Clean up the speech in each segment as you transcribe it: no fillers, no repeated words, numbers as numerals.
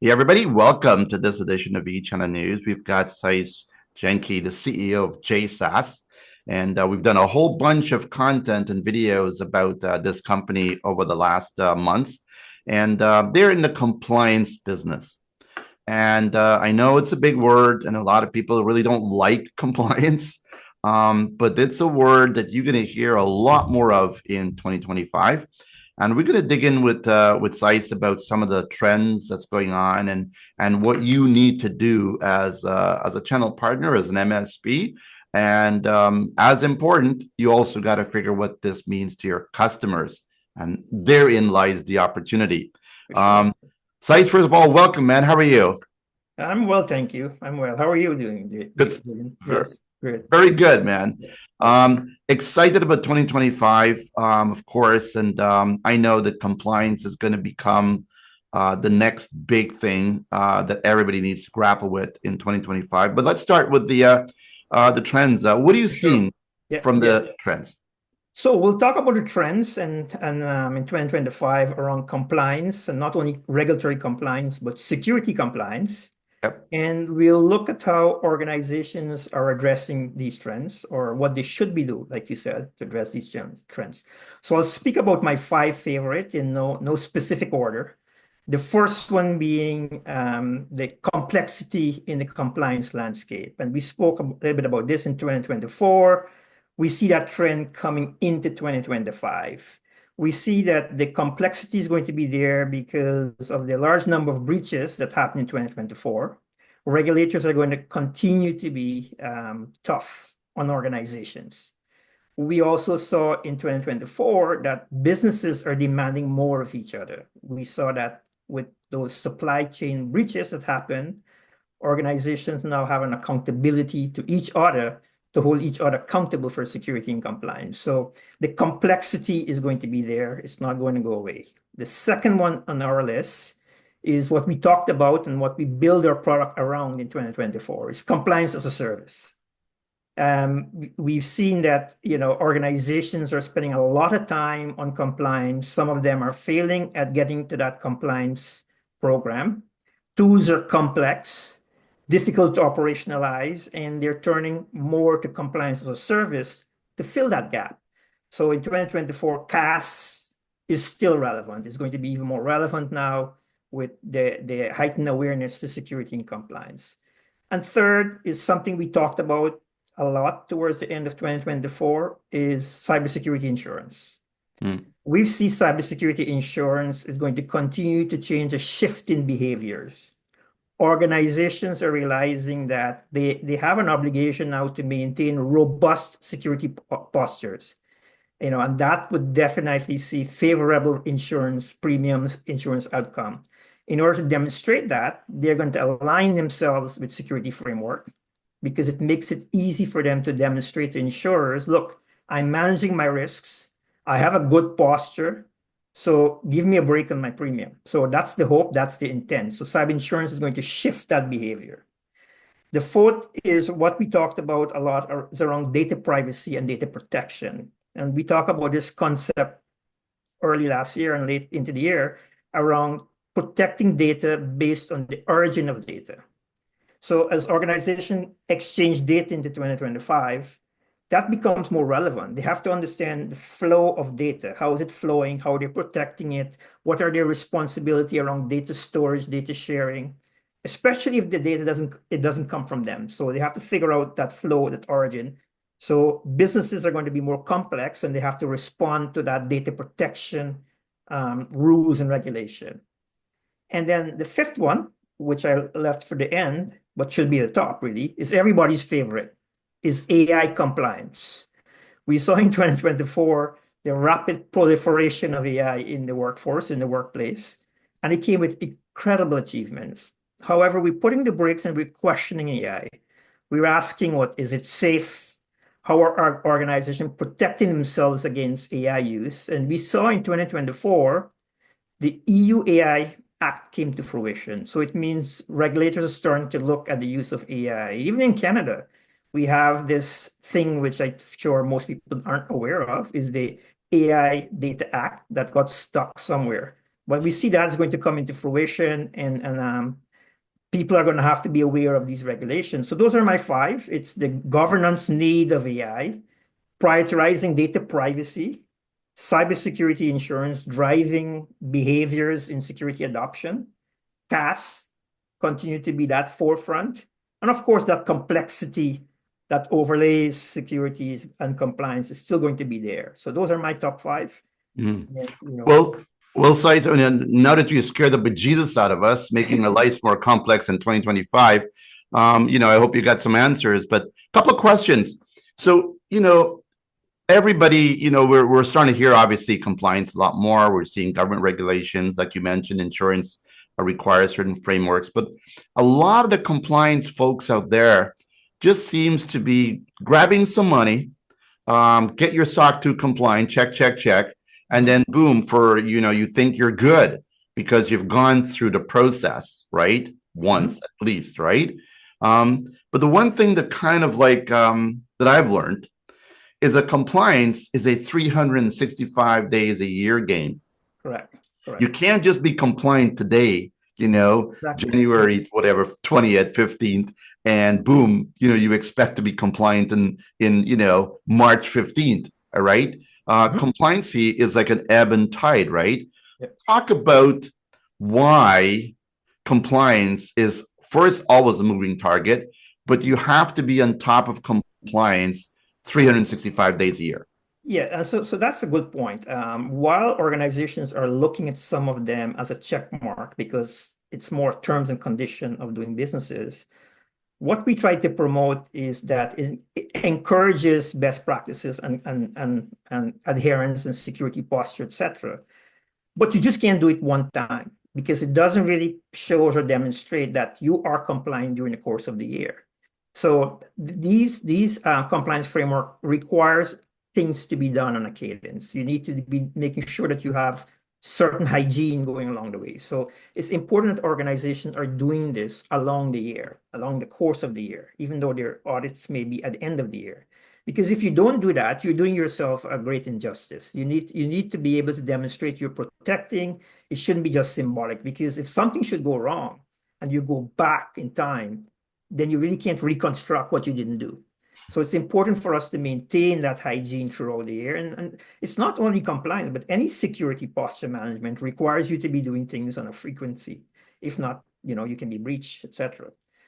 Hey everybody, welcome to this edition of E-Channel News. We've got Sase Janki, the CEO of J-SAS, and we've done a whole bunch of content and videos about this company over the last months, and they're in the compliance business. And I know it's a big word, and a lot of people really don't like compliance, but it's a word that you're going to hear a lot more of in 2025. And we're going to dig in with Sise about some of the trends that's going on and what you need to do as a channel partner, as an MSP. And as important, you also got to figure what this means to your customers. And therein lies the opportunity. For sure. Sise, first of all, welcome, man. How are you? I'm well, thank you. I'm well. How are you doing, Good. Julian? Yes, good. Very good, man. Yeah. Excited about 2025, of course, and I know that compliance is going to become the next big thing that everybody needs to grapple with in 2025. But let's start with the trends. What are you For sure. seeing Yeah, from yeah. the trends? So we'll talk about the trends and in 2025 around compliance, and not only regulatory compliance, but security compliance. Yep. And we'll look at how organizations are addressing these trends or what they should be doing, like you said, to address these trends. So I'll speak about my five favorite in no specific order. The first one being the complexity in the compliance landscape. And we spoke a little bit about this in 2024. We see that trend coming into 2025. We see that the complexity is going to be there because of the large number of breaches that happened in 2024. Regulators are going to continue to be tough on organizations. We also saw in 2024 that businesses are demanding more of each other. We saw that with those supply chain breaches that happened, organizations now have an accountability to each other to hold each other accountable for security and compliance. So the complexity is going to be there. It's not going to go away. The second one on our list is what we talked about and what we build our product around in 2024 is compliance as a service. We've seen that organizations are spending a lot of time on compliance. Some of them are failing at getting to that compliance program. Tools are complex, difficult to operationalize, and they're turning more to compliance as a service to fill that gap. So in 2024, CAS is still relevant. It's going to be even more relevant now with the heightened awareness to security and compliance. And third is something we talked about a lot towards the end of 2024 is cybersecurity insurance. We see cybersecurity insurance is going to continue to change a shift in behaviors. Organizations are realizing that they have an obligation now to maintain robust security postures. And that would definitely see favorable insurance premiums, insurance outcome. In order to demonstrate that, they're going to align themselves with security framework because it makes it easy for them to demonstrate to insurers, look, I'm managing my risks. I have a good posture. So give me a break on my premium. So that's the hope. That's the intent. So cyber insurance is going to shift that behavior. The fourth is what we talked about a lot is around data privacy and data protection. And we talk about this concept early last year and late into the year around protecting data based on the origin of data. So as organizations exchange data into 2025, that becomes more relevant. They have to understand the flow of data. How is it flowing? How are they protecting it? What are their responsibility around data storage, data sharing, especially if the data doesn't come from them. So they have to figure out that flow, that origin. So businesses are going to be more complex and they have to respond to that data protection rules and regulation. And then the fifth one, which I left for the end, but should be the top really, is everybody's favorite, is AI compliance. We saw in 2024 the rapid proliferation of AI in the workforce, in the workplace, and it came with incredible achievements. However, we're putting the brakes and we're questioning AI. We're asking, what is it safe? How are our organizations protecting themselves against AI use? And we saw in 2024, the EU AI Act came to fruition. So it means regulators are starting to look at the use of AI. Even in Canada, we have this thing which I'm sure most people aren't aware of, is the AI Data Act that got stuck somewhere. But we see that's going to come into fruition, and people are going to have to be aware of these regulations. So those are my five. It's the governance need of AI, prioritizing data privacy, cybersecurity insurance, driving behaviors in security adoption, tasks continue to be that forefront, and of course that complexity that overlays securities and compliance is still going to be there. So those are my top five. Mhm. And, you know, Well, Sase, I mean, now that you scared the bejesus out of us, making our lives more complex in 2025, I hope you got some answers. But a couple of questions. So, everybody, we're starting to hear obviously compliance a lot more. We're seeing government regulations, like you mentioned, insurance requires certain frameworks. But a lot of the compliance folks out there just seems to be grabbing some money, get your SOC 2 compliant, check, and then boom, you think you're good because you've gone through the process, right? Once at least, right? But the one thing that kind of like that I've learned is that compliance is a 365 days a year game. correct. You can't just be compliant today, Exactly. January, whatever, 20th, 15th, and boom, you expect to be compliant in March 15th. All right. Compliancy is like an ebb and tide, right? Yep. Talk about why compliance is first always a moving target, but you have to be on top of compliance 365 days a year. Yeah, so that's a good point. While organizations are looking at some of them as a check mark because it's more terms and condition of doing businesses, what we try to promote is that it encourages best practices and adherence and security posture, etc. But you just can't do it one time because it doesn't really show or demonstrate that you are complying during the course of the year. So these compliance framework requires things to be done on a cadence. You need to be making sure that you have certain hygiene going along the way. So it's important that organizations are doing this along the year, along the course of the year, even though their audits may be at the end of the year. Because if you don't do that, you're doing yourself a great injustice. You need to be able to demonstrate you're protecting. It shouldn't be just symbolic, because if something should go wrong and you go back in time, then you really can't reconstruct what you didn't do. So it's important for us to maintain that hygiene throughout the year. And it's not only compliance, but any security posture management requires you to be doing things on a frequency. If not, you can be breached, etc.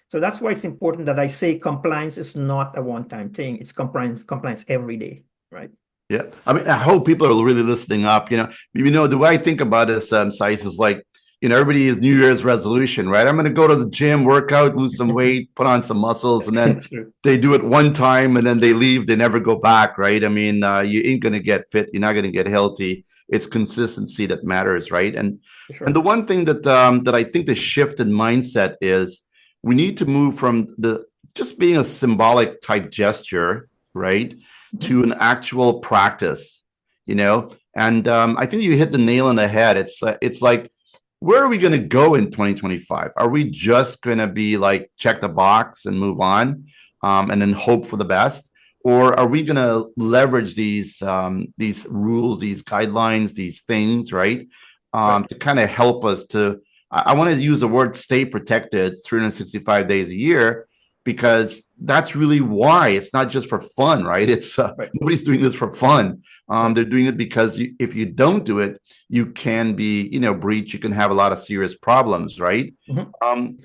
So that's why it's important that I say compliance is not a one-time thing. It's compliance every day, right? Yeah. I mean, I hope people are really listening up. The way I think about this, Sase, is like, everybody is New Year's resolution, right? I'm going to go to the gym, work out, lose some weight, put on some muscles, and then they do it one time and then they leave. They never go back, right? I mean, you ain't going to get fit. You're not going to get healthy. It's consistency that matters, right? And the one thing that I think the shift in mindset is we need to move from the just being a symbolic type gesture, right, to an actual practice, And I think you hit the nail on the head. It's like, where are we going to go in 2025? Are we just going to be like check the box and move on, and then hope for the best, or are we going to leverage these rules, these guidelines, these things, right, to kind of help us to? I want to use the word stay protected 365 days a year, because that's really why. It's not just for fun, right? It's nobody's doing this for fun. They're doing it because if you don't do it, you can be, breached. You can have a lot of serious problems, right?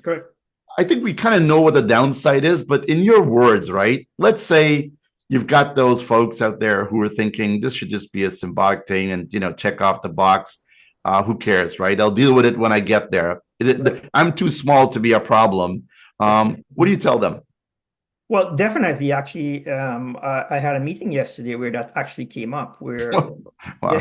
Correct. I think we kind of know what the downside is, but in your words, right? Let's say you've got those folks out there who are thinking this should just be a symbolic thing and, check off the box. Who cares, right? I'll deal with it when I get there. I'm too small to be a problem. What do you tell them? Well, definitely. Actually, I had a meeting yesterday where that actually came up, where Wow.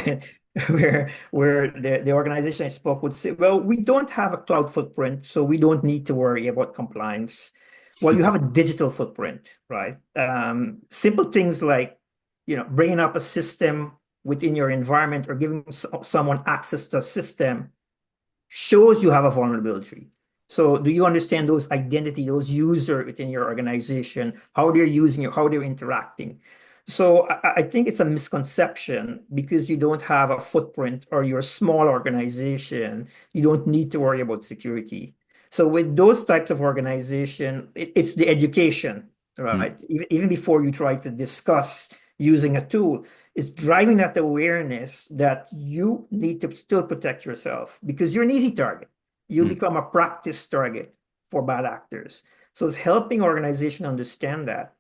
where the organization I spoke would say, well, we don't have a cloud footprint, so we don't need to worry about compliance. Well, you have a digital footprint, right? Simple things like, bringing up a system within your environment or giving someone access to a system shows you have a vulnerability. So do you understand those identity, those user within your organization, how they're using it, how they're interacting? So I think it's a misconception because you don't have a footprint or you're a small organization, you don't need to worry about security. So with those types of organization, it's the education, Mm. right? Even before you try to discuss using a tool, it's driving that awareness that you need to still protect yourself because you're an easy target. You Mm. become a practice target for bad actors. So it's helping organization understand that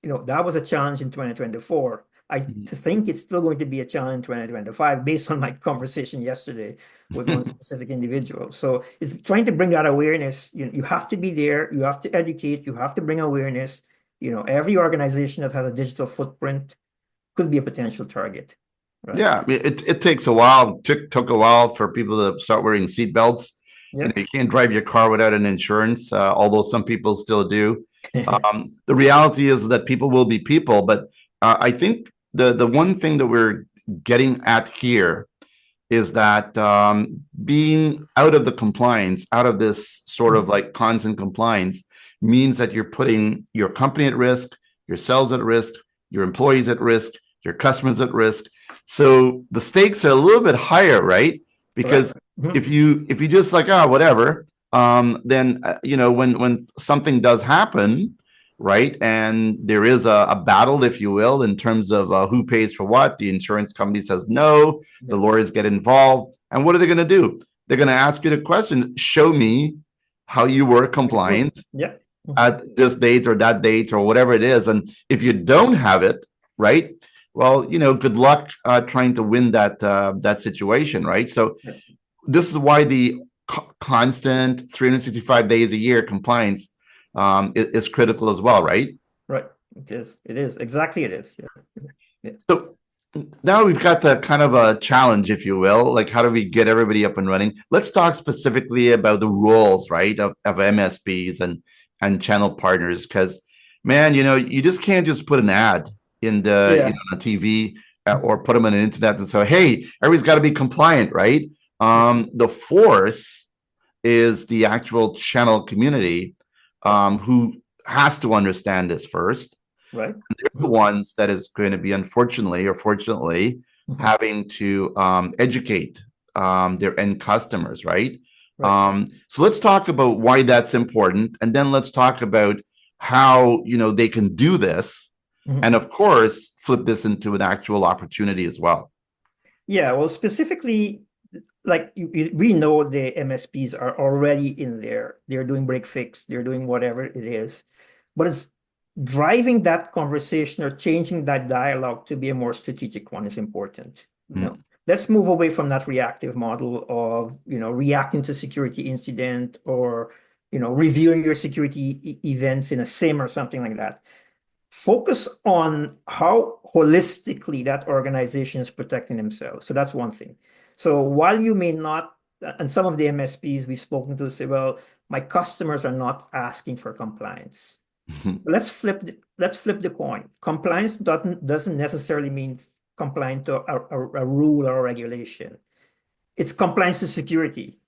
that was a challenge in 2024. I Mm. think it's still going to be a challenge in 2025 based on my conversation yesterday with one specific individual. So it's trying to bring that awareness. You have to be there, you have to educate, you have to bring awareness. Every organization that has a digital footprint could be a potential target, right? Yeah, I mean, it takes a while. Took a while for people to start wearing seatbelts. Yep. You can't drive your car without an insurance, although some people still do. The reality is that people will be people, but I think the one thing that we're getting at here is that being out of the compliance, out of this sort of like constant compliance, means that you're putting your company at risk, yourselves at risk, your employees at risk, your customers at risk. So the stakes are a little bit higher, right? Correct. Because Mhm. if you just like whatever, then when something does happen, right, and there is a battle, if you will, in terms of who pays for what, the insurance company says no, the Yep. lawyers get involved, and what are they going to do? They're going to ask you the question: show me how you were compliant Yep. Mhm. at this date or that date or whatever it is. And if you don't have it, right, well, good luck trying to win that situation, right? So Yep. this is why the constant 365 days a year compliance is critical as well, right? Right. It is. It is. Exactly it is. Yeah. Yeah. So now we've got the kind of a challenge, if you will. Like, how do we get everybody up and running? Let's talk specifically about the roles, right, of MSPs and channel partners. Because, man, you just can't just put an ad in Yeah. on TV or put them on the internet and say, hey, everybody's got to be compliant, right? The force is the actual channel community who has to understand this first. Right. They're the Mhm. ones that is going to be, unfortunately or fortunately, Mhm. having to educate their end customers, right? Right. So let's talk about why that's important, and then let's talk about how they can do this, Mhm. and of course, flip this into an actual opportunity as well. Yeah. Well, specifically, like we know the MSPs are already in there. They're doing break fix. They're doing whatever it is, but it's driving that conversation or changing that dialogue to be a more strategic one is important. Mm. Let's move away from that reactive model of reacting to security incident or reviewing your security events in a SIM or something like that. Focus on how holistically that organization is protecting themselves. So that's one thing. So while you may not, and some of the MSPs we've spoken to say, well, my customers are not asking for compliance. Let's flip the coin. Compliance doesn't necessarily mean compliant to a rule or a regulation. It's compliance to security.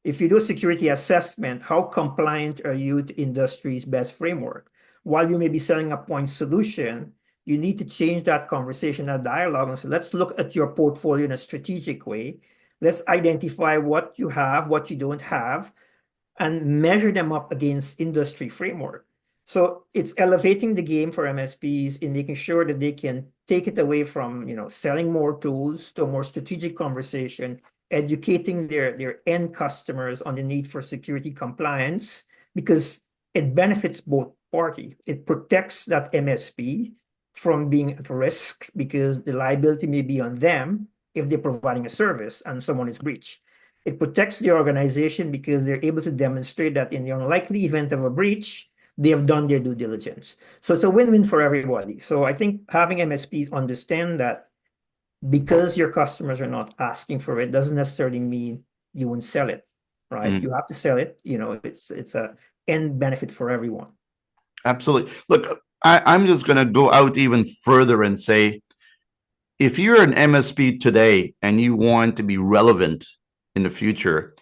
If you do a security assessment, how compliant are you to industry's best framework? While you may be selling a point solution, you need to change that conversation, that dialogue, and say, let's look at your portfolio in a strategic way. Let's identify what you have, what you don't have, and measure them up against industry framework. So it's elevating the game for MSPs in making sure that they can take it away from selling more tools to a more strategic conversation, educating their end customers on the need for security compliance because it benefits both parties. It protects that MSP from being at risk because the liability may be on them if they're providing a service and someone is breached. It protects the organization because they're able to demonstrate that in the unlikely event of a breach, they have done their due diligence. So it's a win-win for everybody. So I think having MSPs understand that because your customers are not asking for it doesn't necessarily mean you won't sell it, right? Mm. You have to sell it. It's a end benefit for everyone. Absolutely. Look, I'm just going to go out even further and say, if you're an MSP today and you want to be relevant in the future,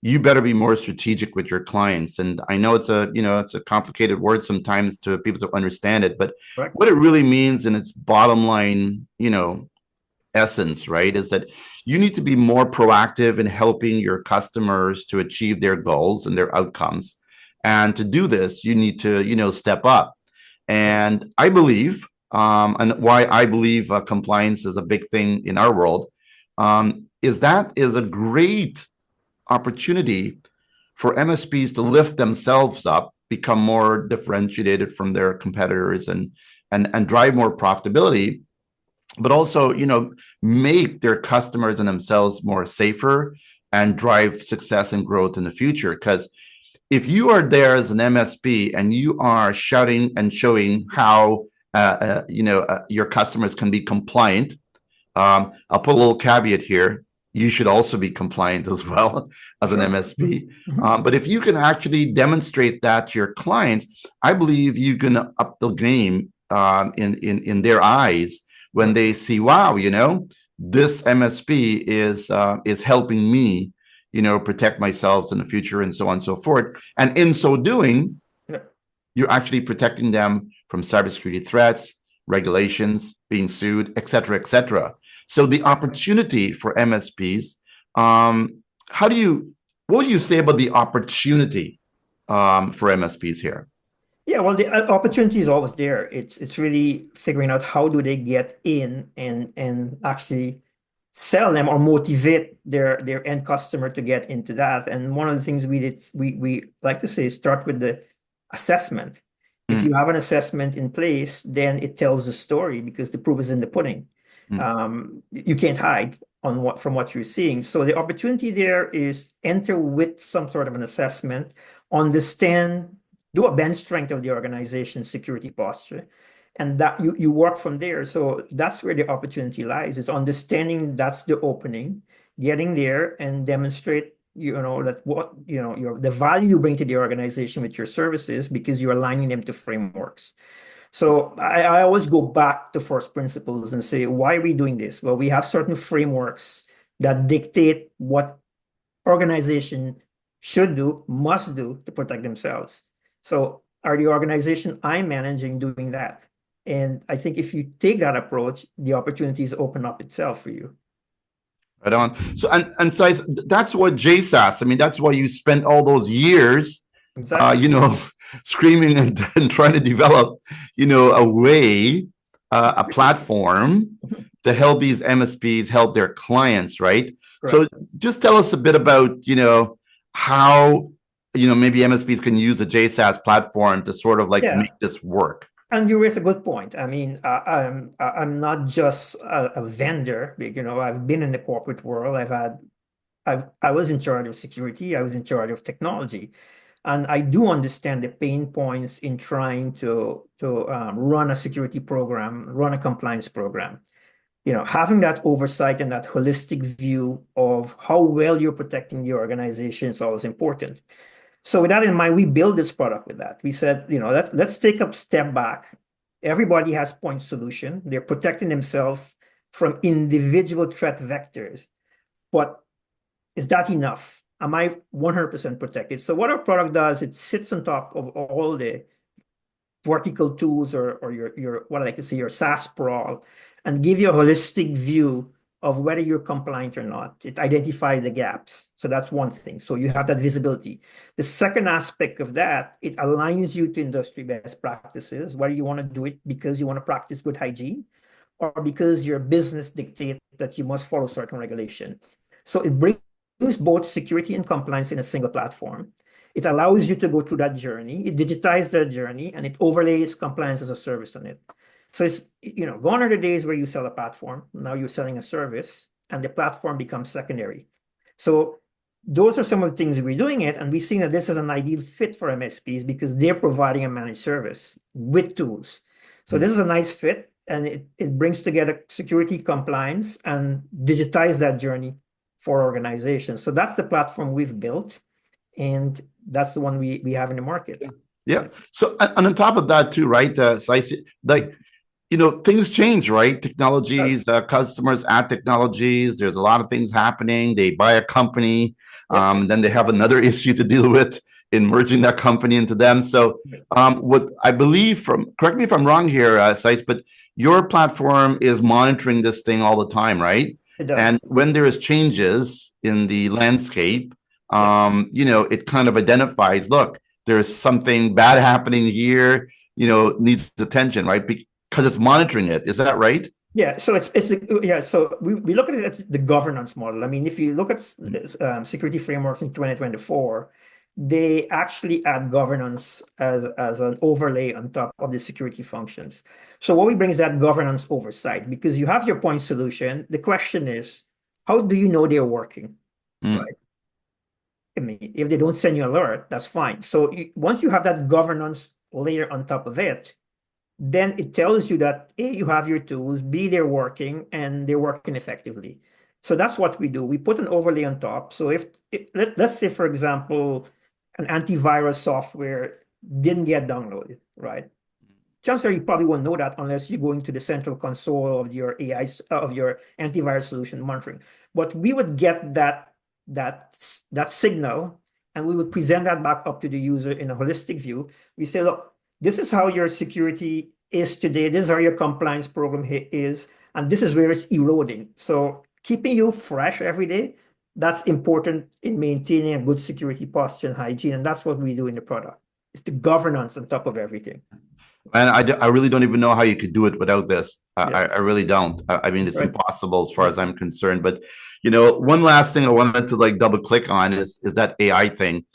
you better be more strategic with your clients. And I know it's a complicated word sometimes to people to understand it, but Correct. what it really means in its bottom line, essence, right, is that you need to be more proactive in helping your customers to achieve their goals and their outcomes. And to do this, you need to, step up. And I believe, and why I believe compliance is a big thing in our world, is that is a great opportunity for MSPs to lift themselves up, become more differentiated from their competitors, and drive more profitability, but also, make their customers and themselves more safer and drive success and growth in the future. Because if you are there as an MSP and you are shouting and showing how your customers can be compliant, I'll put a little caveat here. You should also be compliant as well as an MSP. But if you can actually demonstrate that to your clients, I believe you can up the game in their eyes when they see, wow, this MSP is helping me, protect myself in the future, and so on and so forth. And in so doing, you're actually protecting them from cybersecurity threats, regulations, being sued, et cetera, et cetera. So the opportunity for MSPs, what do you say about the opportunity for MSPs here? Yeah, well, the opportunity is always there. It's really figuring out how do they get in and actually sell them or motivate their end customer to get into that. And one of the things we like to say is start with the assessment. If you have an assessment in place, then it tells the story because the proof is in the pudding. You can't hide from what you're seeing. So the opportunity there is enter with some sort of an assessment, understand, do a bench strength of the organization's security posture, and that you work from there. So that's where the opportunity lies, is understanding that's the opening, getting there and demonstrate, that the value you bring to the organization with your services because you're aligning them to frameworks. So I always go back to first principles and say, why are we doing this? Well, we have certain frameworks that dictate what organization should do, must do to protect themselves. So are the organization I'm managing doing that? And I think if you take that approach, the opportunities open up itself for you. Right on. So and so that's what J-SAS. I mean, that's why you spent all those years, Exactly. screaming and trying to develop, a way, a platform to help these MSPs help their clients, right? Correct. So just tell us a bit about, how, maybe MSPs can use the J-SAS platform to sort of make this work. And you raise a good point. I mean, I'm not just a vendor. I've been in the corporate world. I was in charge of security. I was in charge of technology, and I do understand the pain points in trying to run a security program, run a compliance program. Having that oversight and that holistic view of how well you're protecting the organization is always important. So with that in mind, we built this product with that. We said, let's take a step back. Everybody has point solution. They're protecting themselves from individual threat vectors. But is that enough? Am I 100% protected? So what our product does, it sits on top of all the vertical tools or your what I like to say, your SaaS sprawl, and give you a holistic view of whether you're compliant or not. It identifies the gaps. So that's one thing. So you have that visibility. The second aspect of that, it aligns you to industry best practices, whether you want to do it because you want to practice good hygiene or because your business dictates that you must follow certain regulation. So it brings both security and compliance in a single platform. It allows you to go through that journey. It digitizes that journey and it overlays compliance as a service on it. So it's, gone are the days where you sell a platform. Now you're selling a service and the platform becomes secondary. So those are some of the things we're doing it. And we've seen that this is an ideal fit for MSPs because they're providing a managed service with tools. So this is a nice fit and it brings together security, compliance, and digitize that journey for organizations. So that's the platform we've built. And that's the one we have in the market. Yeah. So, and on top of that too, right? So I see, things change, right? Yes. Technologies, customers add technologies. There's a lot of things happening. They buy a company, Yep. then they have another issue to deal with in merging that company into them. So, what I believe correct me if I'm wrong here, Sites, but your platform is monitoring this thing all the time, right? It And does. when there is changes in the landscape, Yeah. it kind of identifies, look, there's something bad happening here, needs attention, right? Because it's monitoring it. Is that right? Yeah, so yeah, so we look at it as the governance model. I mean, if you look at security frameworks in 2024, they actually add governance as an overlay on top of the security functions. So what we bring is that governance oversight, because you have your point solution. The question is, how do you know they're working, Mm. right? I mean, if they don't send you alert, that's fine. So once you have that governance layer on top of it, then it tells you that A, you have your tools, B, they're working and they're working effectively. So that's what we do. We put an overlay on top. So let's say, for example, an antivirus software didn't get downloaded, right? Chances are you probably won't know that unless you go into the central console of your AI, of your antivirus solution monitoring. But we would get that signal, and we would present that back up to the user in a holistic view. We say, look, this is how your security is today. This is how your compliance program is, and this is where it's eroding. So keeping you fresh every day, that's important in maintaining a good security posture and hygiene, and that's what we do in the product. It's the governance on top of everything. And I really don't even know how you could do it without this. Yeah, I really don't. I mean, that's it's right. impossible as far Yeah, as I'm concerned. But one last thing I wanted to like double click on is that AI thing.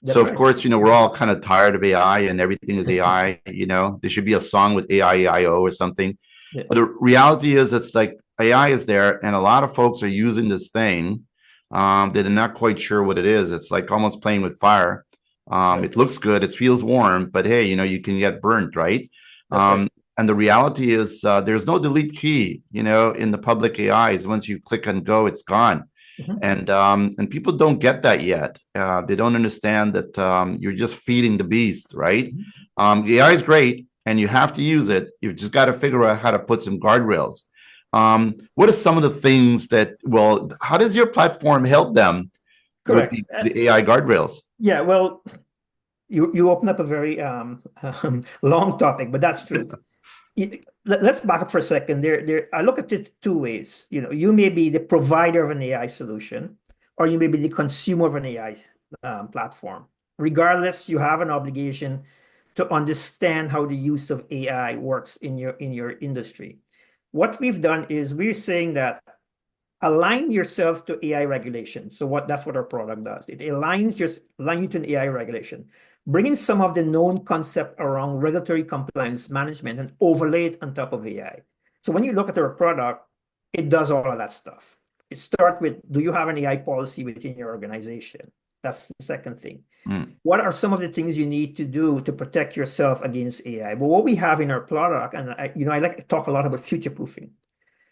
So that's of right. course, we're all kind of tired of AI and everything is AI. There should be a song with AI or something. Yeah. But the reality is, it's like AI is there, and a lot of folks are using this thing. They're not quite sure what it is. It's like almost playing with fire. Right. It looks good, it feels warm, but hey, you can get burnt, right? That's right. And the reality is, there's no delete key, in the public AIs. Once you click and go, it's gone. Mhm. And people don't get that yet. They don't understand that you're just feeding the beast, right? Mhm. The AI is great, and you have to use it. You've just got to figure out how to put some guardrails. What are some of the things how does your platform help them with Correct. the AI guardrails? Yeah, well, you open up a very long topic, but that's true. Let's back up for a second. I look at it two ways. You may be the provider of an AI solution, or you may be the consumer of an AI platform. Regardless, you have an obligation to understand how the use of AI works in your industry. What we've done is we're saying that align yourself to AI regulation. So that's what our product does. It aligns you to an AI regulation, bringing some of the known concept around regulatory compliance management and overlay it on top of AI. So when you look at our product, it does all of that stuff. It starts with, do you have an AI policy within your organization? That's the second thing. Mm. What are some of the things you need to do to protect yourself against AI? But what we have in our product, and I like to talk a lot about future proofing.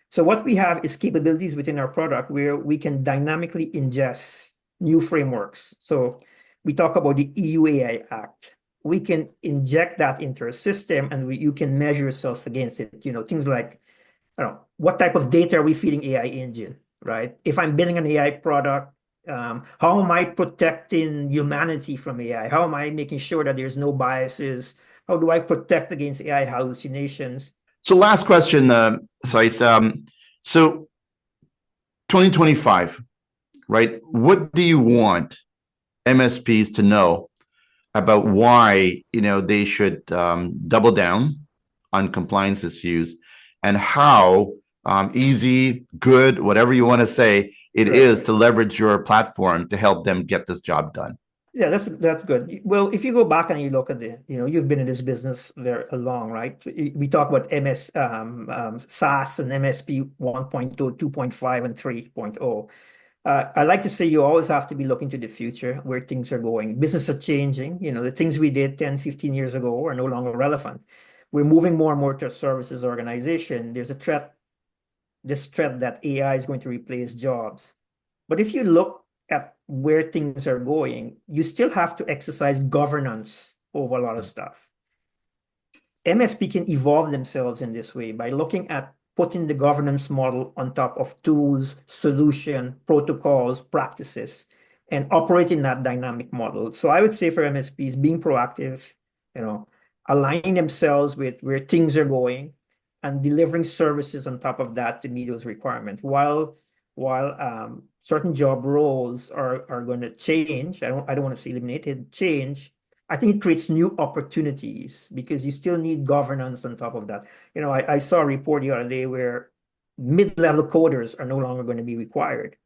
So what we have is capabilities within our product where we can dynamically ingest new frameworks. So we talk about the EU AI Act. We can inject that into our system, and you can measure yourself against it. Things like, I don't know, what type of data are we feeding AI engine, right? If I'm building an AI product, how am I protecting humanity from AI? How am I making sure that there's no biases? How do I protect against AI hallucinations? So last question, Sais. So 2025, right? What do you want MSPs to know about why they should double down on compliance issues, and how easy, good, whatever you want to say, it Right. is to leverage your platform to help them get this job done? Yeah, that's good. Well, if you go back and you look at you've been in this business there long, right? We talk about SaaS and MSP 1.2, 2.5, and 3.0. I like to say you always have to be looking to the future where things are going. Business are changing. The things we did 10, 15 years ago are no longer relevant. We're moving more and more to a services organization. There's this threat that AI is going to replace jobs. But if you look at where things are going, you still have to exercise governance over a lot of stuff. MSP can evolve themselves in this way by looking at putting the governance model on top of tools, solution, protocols, practices, and operating that dynamic model. So I would say for MSPs, being proactive, aligning themselves with where things are going and delivering services on top of that to meet those requirements. While certain job roles are going to change, I don't want to say eliminated, change. I think it creates new opportunities because you still need governance on top of that. I saw a report the other day where mid-level coders are no longer going to be required,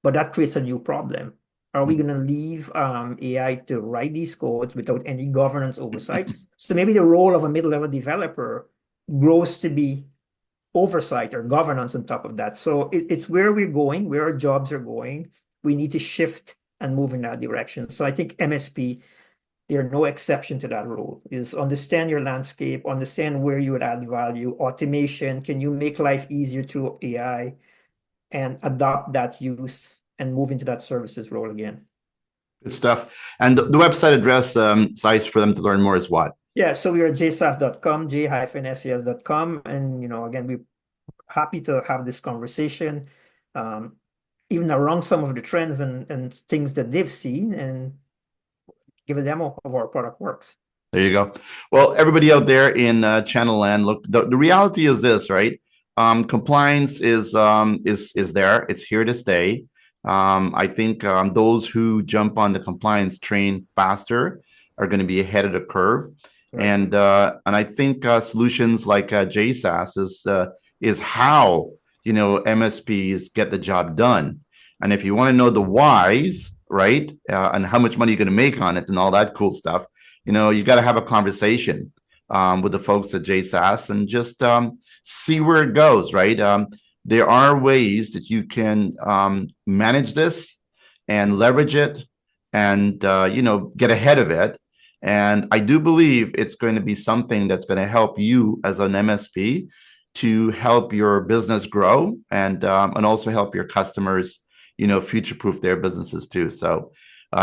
but that creates a new problem. Are we going to leave AI to write these codes without any governance oversight? So maybe the role of a mid-level developer grows to be oversight or governance on top of that. So it's where we're going, where our jobs are going. We need to shift and move in that direction. So I think MSP, they're no exception to that rule, is understand your landscape, understand where you would add value, automation, can you make life easier through AI, and adopt that use and move into that services role again. Good stuff. And the website address, Sase, for them to learn more is what? Yeah, so we are jsas.com, j-sas.com. And, again, we're happy to have this conversation, even around some of the trends and things that they've seen, and give a demo of our product works. There you go. Well, everybody out there in channel land, look, the reality is this, right? Compliance is there. It's here to stay. I think those who jump on the compliance train faster are going to be ahead of the curve. Right. And I think solutions like J-SAS is how MSPs get the job done. And if you want to know the whys, right, and how much money you're going to make on it and all that cool stuff, you got to have a conversation with the folks at J-SAS and just see where it goes, right? There are ways that you can manage this and leverage it and, get ahead of it. And I do believe it's going to be something that's going to help you as an MSP to help your business grow and also help your customers, future-proof their businesses too. So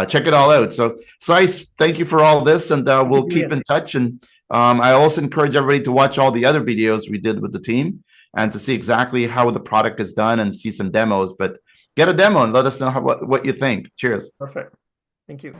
check it all out. So Sase, thank you for all this, and we'll keep in touch. And I also encourage everybody to watch all the other videos we did with the team and to see exactly how the product is done and see some demos. But get a demo and let us know what you think. Cheers. Perfect. Thank you.